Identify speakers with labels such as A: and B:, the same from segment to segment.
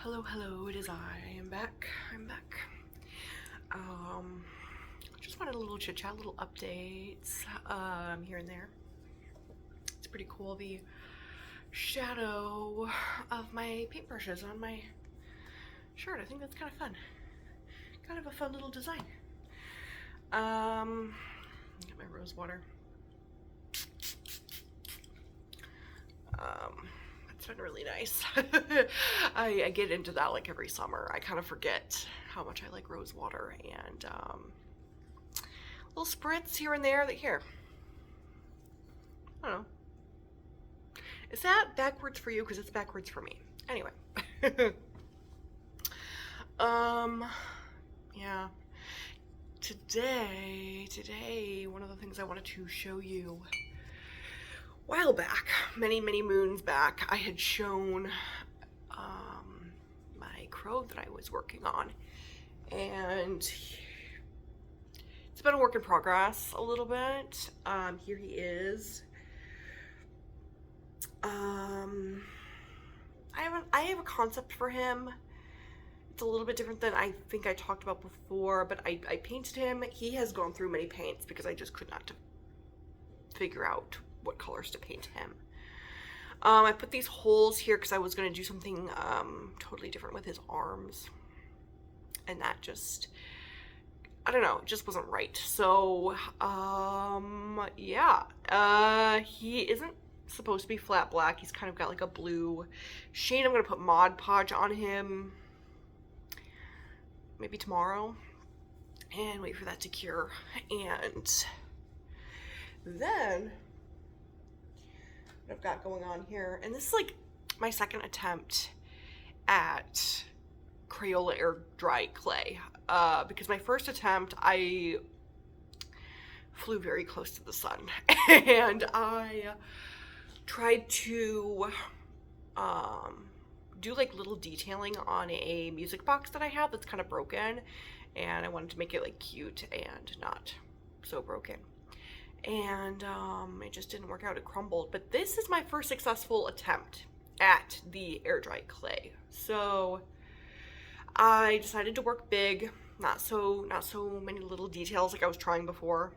A: Hello, hello, it is I'm back. Just wanted a little chit chat, little updates, here and there. It's pretty cool, the shadow of my paintbrushes on my shirt. I think that's kind of fun. Kind of a fun little design. Get my rose water. It's been really nice. I get into that like every summer. I kind of forget how much I like rose water and little spritz here and there. Here, I don't know. Is that backwards for you? Because it's backwards for me. Anyway. um, yeah. Today, one of the things I wanted to show you a while back, many moons back, I had shown my crow that I was working on, and it's been a work in progress a little bit. Here he is. I have a concept for him. It's a little bit different than I think I talked about before, but I painted him. He has gone through many paints because I just could not figure out what colors to paint him. I put these holes here because I was going to do something totally different with his arms, and that just, I don't know, it just wasn't right. So yeah, he isn't supposed to be flat black. He's kind of got like a blue shade. I'm going to put Mod Podge on him maybe tomorrow and wait for that to cure. And then what I've got going on here, and this is like my second attempt at Crayola air dry clay, because my first attempt I flew very close to the sun and I tried to do like little detailing on a music box that I have that's kind of broken, and I wanted to make it like cute and not so broken. And it just didn't work out. It crumbled. But this is my first successful attempt at the air dry clay. So I decided to work big, not so many little details like I was trying before.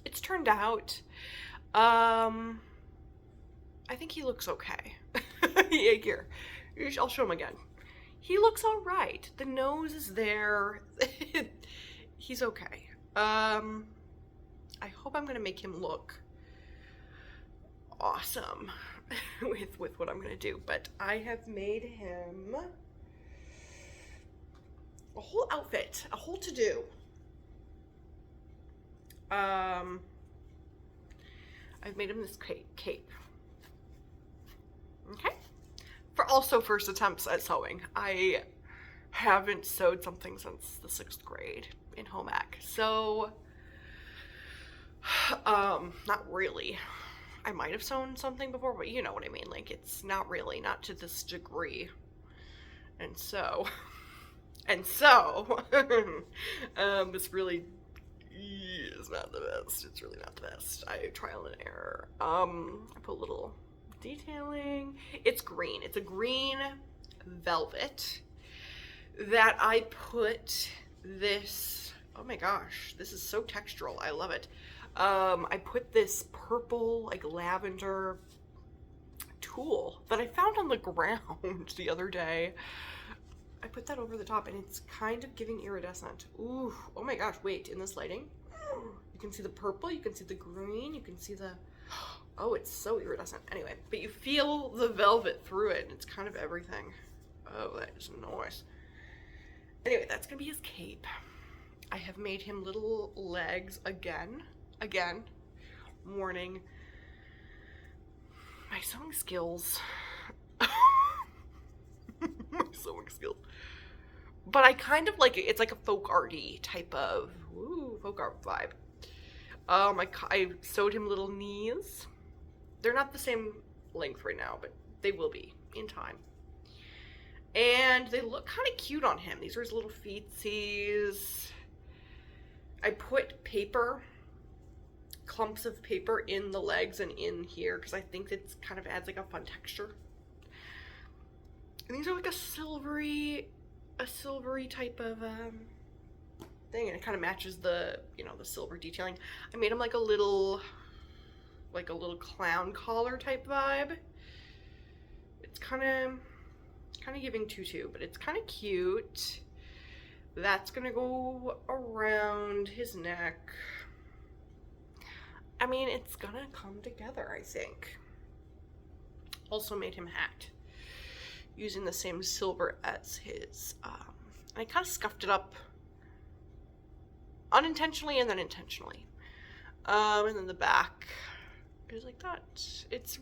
A: It's turned out. I think he looks okay. Yeah, here, I'll show him again. He looks all right. The nose is there. He's okay. I hope I'm gonna make him look awesome with what I'm gonna do. But I have made him a whole outfit, a whole to-do. I've made him this cape. Okay? For also first attempts at sewing. I haven't sewed something since the 6th grade in home ec. So, not really. I might have sewn something before, but you know what I mean. Like, it's not really, not to this degree. And so, this really is not the best. It's really not the best. I trial and error. I put a little detailing. It's green. It's a green velvet that I put this, oh my gosh, this is so textural. I love it. I put this purple, like lavender tulle that I found on the ground the other day. I put that over the top and it's kind of giving iridescent. Ooh, oh my gosh, wait, in this lighting, you can see the purple, you can see the green, you can see the, oh, it's so iridescent. Anyway, but you feel the velvet through it and it's kind of everything. Oh, that is nice. Anyway, that's gonna be his cape. I have made him little legs again, warning. My sewing skills. My sewing skills. But I kind of like it. It's like a folk arty type of folk art vibe. I sewed him little knees. They're not the same length right now, but they will be in time. And they look kind of cute on him. These are his little feetsies. I put paper, clumps of paper in the legs and in here because I think it kind of adds like a fun texture. And these are like a silvery type of thing, and it kind of matches the, you know, the silver detailing. I made them like a little clown collar type vibe. It's kind of giving tutu, but it's kind of cute. That's gonna go around his neck. I mean, it's gonna come together, I think. Also made him hat using the same silver as his. And I kind of scuffed it up unintentionally and then intentionally. And then the back is like that. It's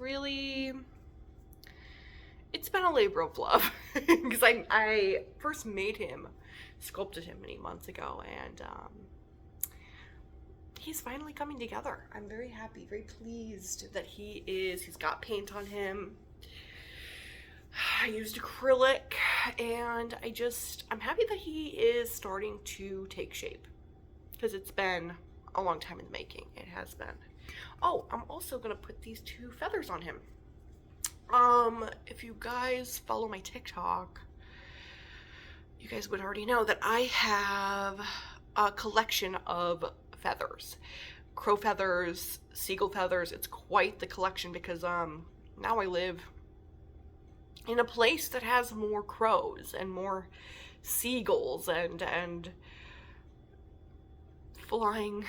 A: been a labor of love because I first made him, sculpted him many months ago, and he's finally coming together. I'm very happy, very pleased that he's got paint on him. I used acrylic, and I'm happy that he is starting to take shape, because it's been a long time in the making. It has been. Oh, I'm also gonna put these 2 feathers on him. If you guys follow my TikTok, you guys would already know that I have a collection of feathers. Crow feathers, seagull feathers. It's quite the collection because now I live in a place that has more crows and more seagulls and flying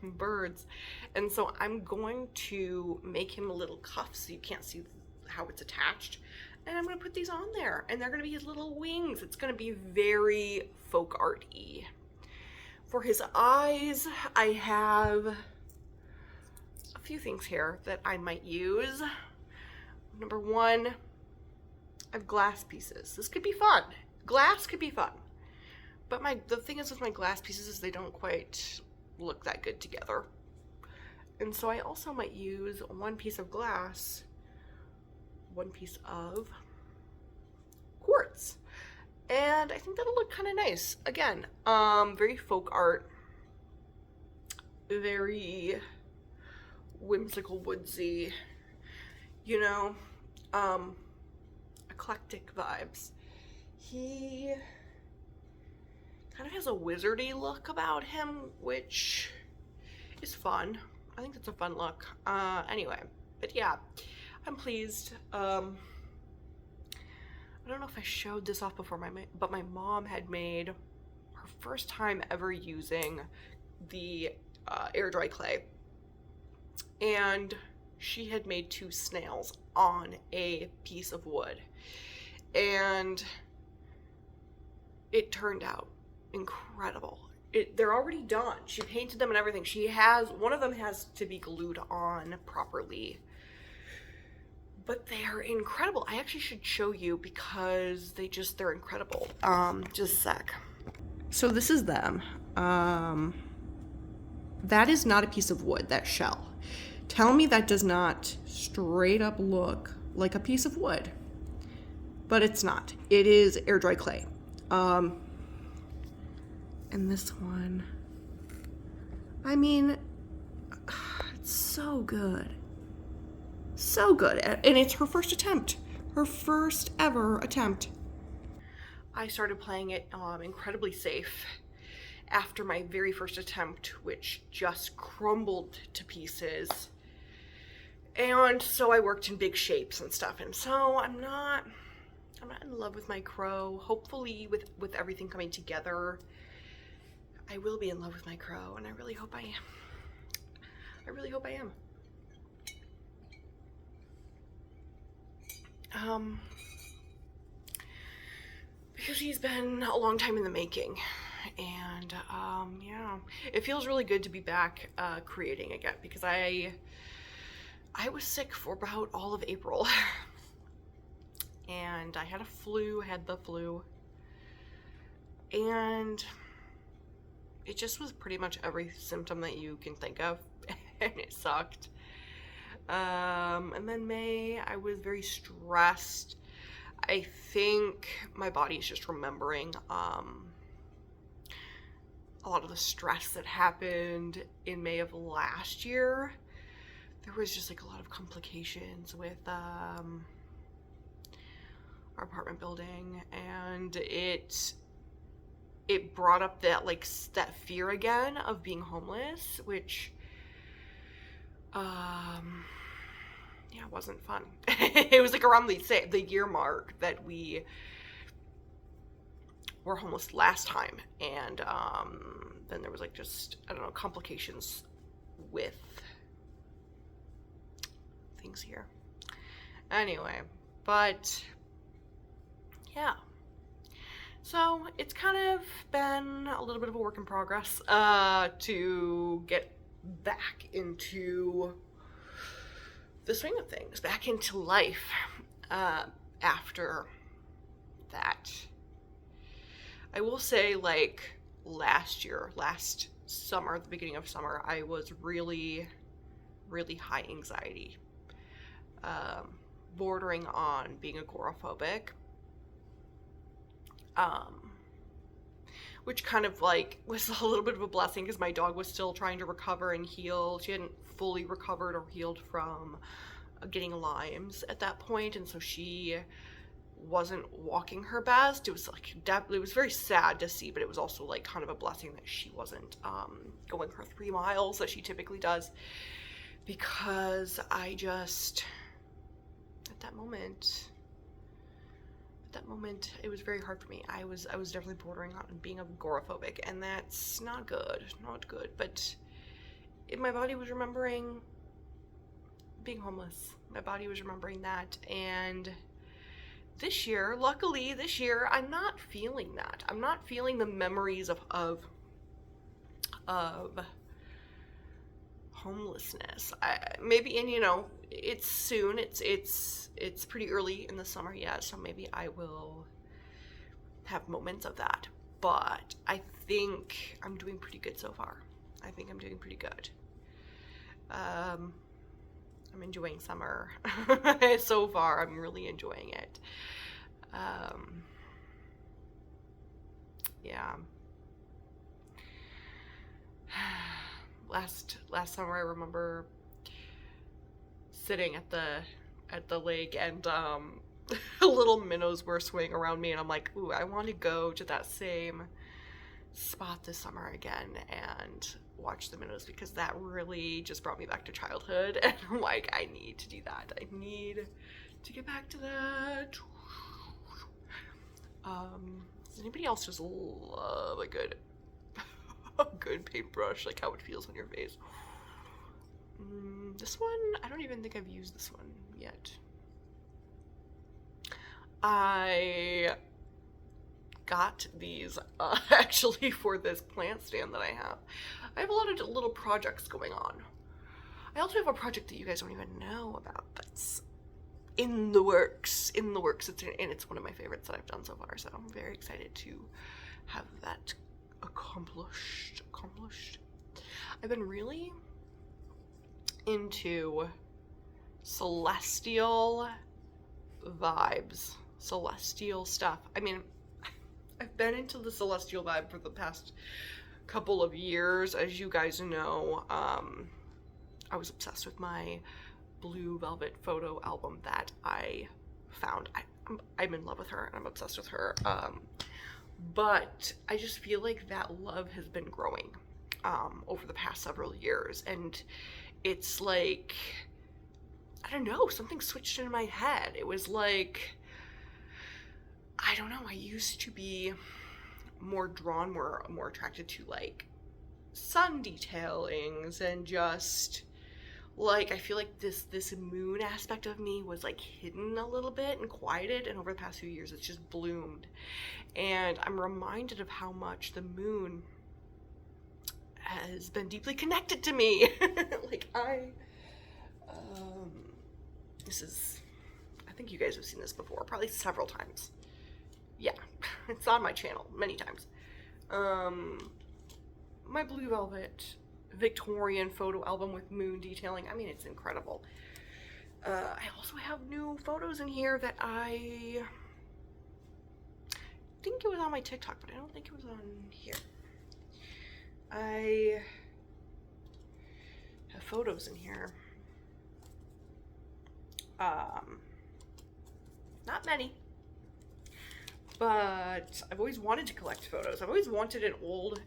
A: birds. And so I'm going to make him a little cuff so you can't see how it's attached. And I'm going to put these on there, and they're going to be his little wings. It's going to be very folk art-y. For his eyes, I have a few things here that I might use. Number 1, I have glass pieces. This could be fun. Glass could be fun. But the thing is with my glass pieces is they don't quite look that good together. And so I also might use 1 piece of glass, 1 piece of quartz. And I think that'll look kind of nice. Again, very folk art, very whimsical, woodsy, you know, eclectic vibes. He kind of has a wizardy look about him, which is fun. I think it's a fun look. Anyway, but yeah, I'm pleased. I don't know if I showed this off before, but my mom had made her first time ever using the air dry clay, and she had made 2 snails on a piece of wood, and it turned out incredible. They're already done. She painted them and everything. One of them has to be glued on properly, but they are incredible. I actually should show you because they're incredible. Just a sec. So this is them. That is not a piece of wood, that shell. Tell me that does not straight up look like a piece of wood, but it's not. It is air dry clay. And this one, I mean, it's so good. So good. And it's her first attempt. Her first ever attempt. I started playing it incredibly safe after my very first attempt, which just crumbled to pieces. And so I worked in big shapes and stuff. And so I'm not in love with my crow. Hopefully with everything coming together, I will be in love with my crow, and I really hope I am. I really hope I am. Because he's been a long time in the making, and yeah, it feels really good to be back creating again, because I was sick for about all of April, and I had the flu, and it just was pretty much every symptom that you can think of, and it sucked. And then May, I was very stressed. I think my body is just remembering a lot of the stress that happened in May of last year. There was just like a lot of complications with our our apartment building, and it brought up that like that fear again of being homeless, which yeah, it wasn't fun. It was like around the year mark that we were homeless last time, and then there was like just, I don't know, complications with things here. Anyway, but yeah. So it's kind of been a little bit of a work in progress to get back into the swing of things, back into life after that. I will say, like, last summer, the beginning of summer, I was really, really high anxiety, bordering on being agoraphobic, which kind of like was a little bit of a blessing because my dog was still trying to recover and heal. She hadn't fully recovered or healed from getting Lyme's at that point, and so she wasn't walking her best. It was like it was very sad to see, but it was also like kind of a blessing that she wasn't going her 3 miles that she typically does, because I just at that moment it was very hard for me. I was definitely bordering on being agoraphobic, and that's not good, but my body was remembering being homeless. My body was remembering that, and luckily this year, I'm not feeling that. I'm not feeling the memories of homelessness. Maybe, and it's soon. It's pretty early in the summer yet, so maybe I will have moments of that. But I think I'm doing pretty good so far. I think I'm doing pretty good. I'm enjoying summer. So far, I'm really enjoying it. Yeah. Last summer, I remember sitting at the lake, and little minnows were swimming around me, and I'm like, ooh, I want to go to that same spot this summer again and watch the minnows, because that really just brought me back to childhood, and I'm like, I need to do that. I need to get back to that. Does anybody else just love a good paintbrush, like how it feels on your face? This one, I don't even think I've used this one yet. I got these actually for this plant stand that I have. I have a lot of little projects going on. I also have a project that you guys don't even know about that's in the works. It's one of my favorites that I've done so far, so I'm very excited to have that accomplished. I've been really into celestial vibes, celestial stuff. I mean, I've been into the celestial vibe for the past couple of years. As you guys know, I was obsessed with my Blue Velvet photo album that I found. I'm in love with her, and I'm obsessed with her. But I just feel like that love has been growing over the past several years, and it's like, I don't know, something switched in my head. It was like, I don't know, I used to be more drawn, more attracted to like sun detailings, and just like, I feel like this moon aspect of me was like hidden a little bit and quieted, and over the past few years it's just bloomed, and I'm reminded of how much the moon has been deeply connected to me. Like, I think you guys have seen this before, probably several times. Yeah, it's on my channel many times. My Blue Velvet Victorian photo album with moon detailing, I mean, it's incredible. I also have new photos in here that I think it was on my TikTok, but I don't think it was on here. I have photos in here. Not many. but I've always wanted to collect photos. I've always wanted an old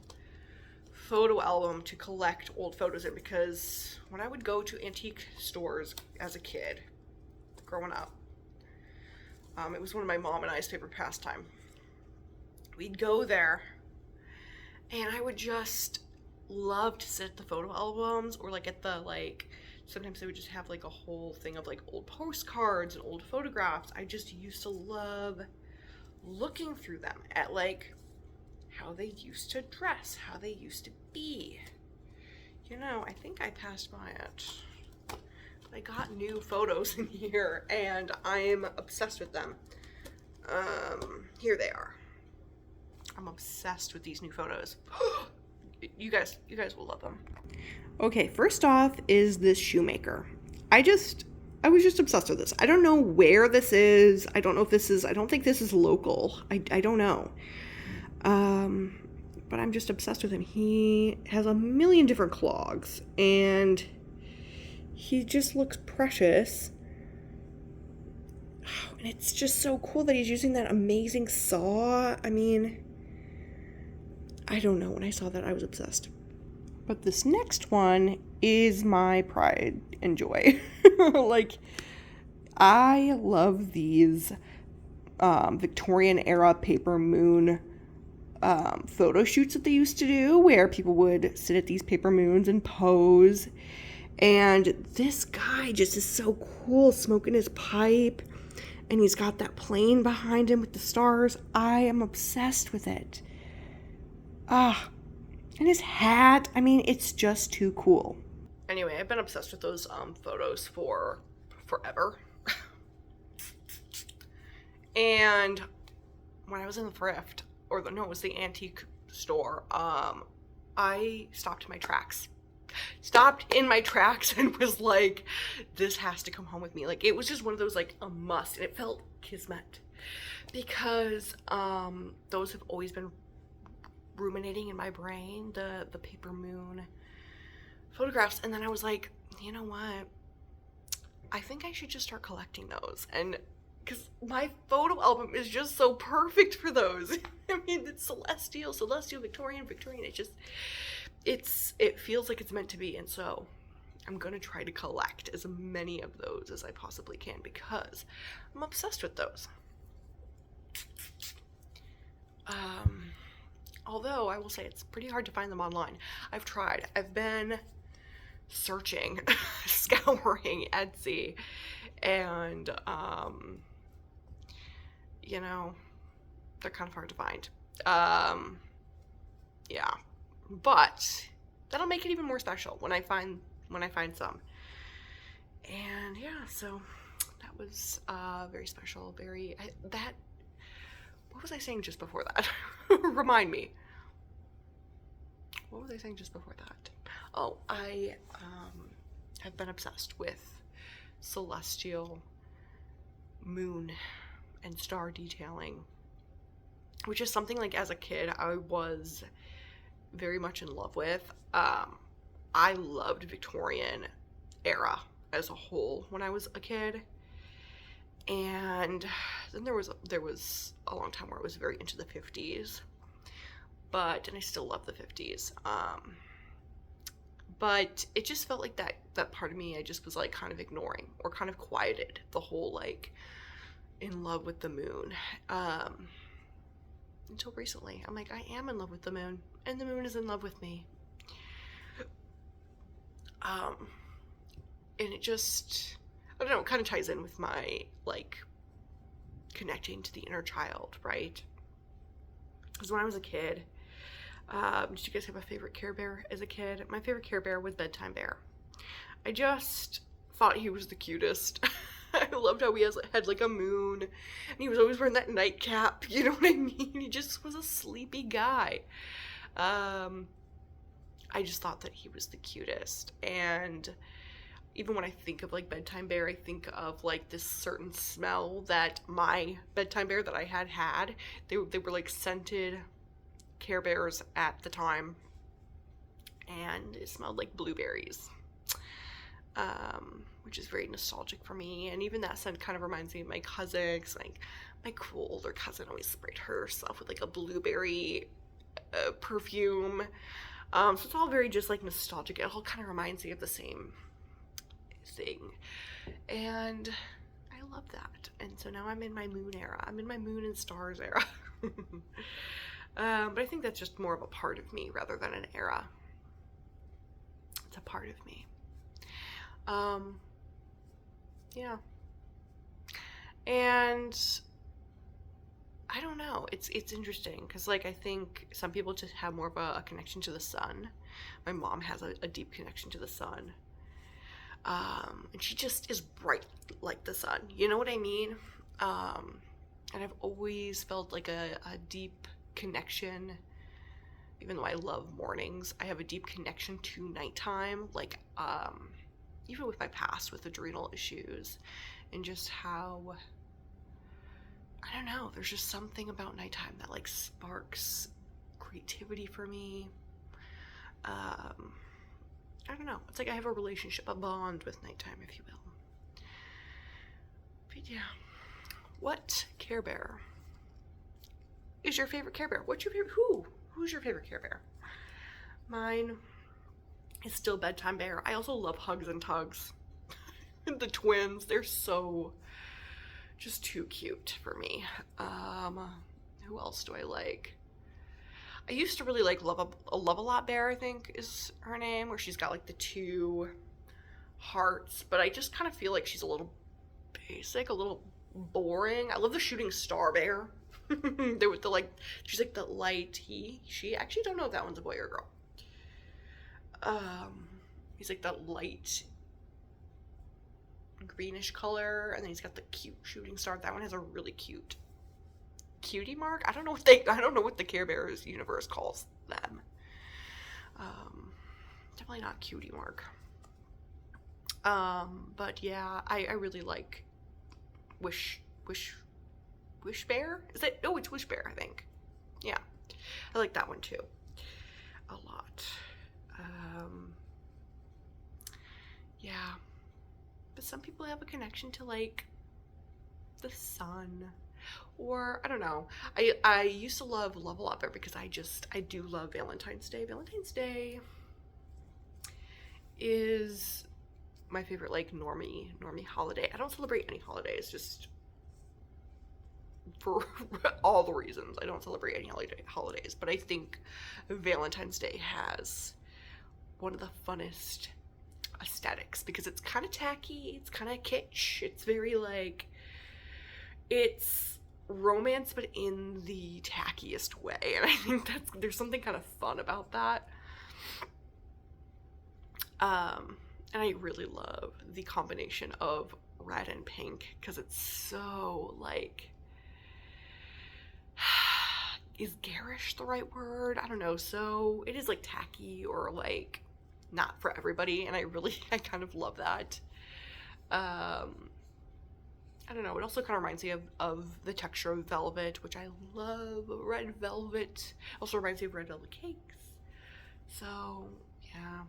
A: photo album to collect old photos in, because when I would go to antique stores as a kid, growing up, it was one of my mom and I's favorite pastime. We'd go there, and I would just love to sit at the photo albums, or like at the, like, sometimes they would just have like a whole thing of like old postcards and old photographs. I just used to love looking through them at like how they used to dress, how they used to be. You know, I think I passed by it. I got new photos in here and I'm obsessed with them. Here they are. I'm obsessed with these new photos. You guys will love them. Okay, first off is this shoemaker. I was just obsessed with this. I don't know where this is. I don't think this is local. I don't know. But I'm just obsessed with him. He has a million different clogs, and he just looks precious. And it's just so cool that he's using that amazing saw. I mean, I don't know. When I saw that, I was obsessed. But this next one is my pride and joy. Like, I love these Victorian era paper moon photo shoots that they used to do, where people would sit at these paper moons and pose. And this guy just is so cool, smoking his pipe, and he's got that plane behind him with the stars. I am obsessed with it. And his hat, I mean, it's just too cool. Anyway, I've been obsessed with those photos for forever. And when I was in the thrift, it was the antique store, I stopped in my tracks. And was like, this has to come home with me. Like, it was just one of those, like, a must. And it felt kismet. Because those have always been ruminating in my brain, the paper moon photographs. And then I was like, you know what, I think I should just start collecting those. And because my photo album is just so perfect for those. I mean, it's celestial, Victorian. It feels like it's meant to be. And so I'm gonna try to collect as many of those as I possibly can, because I'm obsessed with those. Although I will say it's pretty hard to find them online. I've tried. I've been searching, scouring Etsy, and you know, they're kind of hard to find. Yeah, but that'll make it even more special when I find some. And yeah, so that was very special. What was I saying just before that? Remind me. What was I saying just before that? Oh, I have been obsessed with celestial moon and star detailing, which is something, like, as a kid I was very much in love with. I loved Victorian era as a whole when I was a kid. And then there was a long time where I was very into the 50s, and I still love the 50s. But it just felt like that part of me I just was, like, kind of ignoring, or kind of quieted the whole, like, in love with the moon. Until recently, I'm like, I am in love with the moon, and the moon is in love with me. And it just, I don't know, it kind of ties in with my, like, connecting to the inner child, right? Because when I was a kid, did you guys have a favorite Care Bear as a kid? My favorite Care Bear was Bedtime Bear. I just thought he was the cutest. I loved how he had like a moon, and he was always wearing that nightcap, you know what I mean? He just was a sleepy guy. I just thought that he was the cutest. And even when I think of, like, Bedtime Bear, I think of, like, this certain smell that my Bedtime Bear that I had. They were like scented Care Bears at the time, and it smelled like blueberries, which is very nostalgic for me. And even that scent kind of reminds me of my cousins, like my cool older cousin always sprayed herself with like a blueberry perfume. So it's all very just like nostalgic. It all kind of reminds me of the same thing. And I love that. And so now I'm in my moon era. I'm in my moon and stars era. But I think that's just more of a part of me rather than an era. It's a part of me. Yeah. And I don't know. It's interesting because like I think some people just have more of a connection to the sun. My mom has a deep connection to the sun. And she just is bright like the sun. You know what I mean? And I've always felt like a deep connection. Even though I love mornings, I have a deep connection to nighttime. Like, even with my past with adrenal issues and just how, I don't know, there's just something about nighttime that like sparks creativity for me. I don't know. It's like I have a relationship, a bond with nighttime, if you will. But yeah. What Care Bear is your favorite Care Bear? What's your favorite? Who's your favorite Care Bear? Mine is still Bedtime Bear. I also love Hugs and Tugs. The twins, they're so just too cute for me. Who else do I like? I used to really like Love-A-Lot Bear, I think is her name, where she's got like the 2 hearts, but I just kind of feel like she's a little basic, a little boring. I love the Shooting Star Bear. There with the like, she's like the light she actually don't know if that one's a boy or a girl. He's like that light greenish color, and then he's got the cute shooting star. That one has a really cute cutie mark. I don't know what the Care Bears universe calls them. Definitely not cutie mark. But yeah, I really like Wish Bear? Is it? Oh, it's Wish Bear, I think. Yeah. I like that one too. A lot. Yeah. But some people have a connection to like the sun. Or I don't know. I used to love Love-A-Lot Bear because I do love Valentine's Day. Valentine's Day is my favorite like normie holiday. I don't celebrate any holidays, just for all the reasons. I don't celebrate any holidays, but I think Valentine's Day has one of the funnest aesthetics because it's kind of tacky, it's kind of kitsch, it's very like, it's romance but in the tackiest way, and I think there's something kind of fun about that. And I really love the combination of red and pink because it's so like, is garish the right word? I don't know. So it is like tacky or like not for everybody, and I kind of love that. I don't know. It also kind of reminds me of the texture of velvet, which I love. Red velvet. Also reminds me of red velvet cakes. So yeah,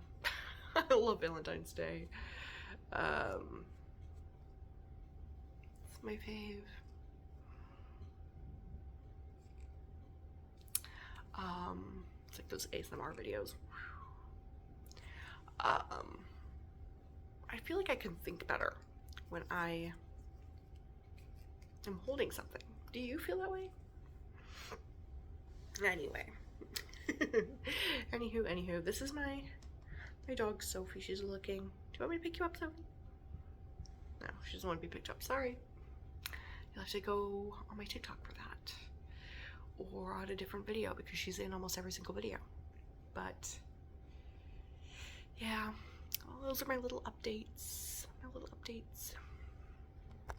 A: I love Valentine's Day. It's my fave. It's like those ASMR videos. I feel like I can think better when I am holding something. Do you feel that way? Anyway. Anywho, this is my dog Sophie. She's looking. Do you want me to pick you up, Sophie? No, she doesn't want to be picked up. Sorry. You'll have to go on my TikTok for that. Or on a different video because she's in almost every single video. But yeah, well, those are my little updates.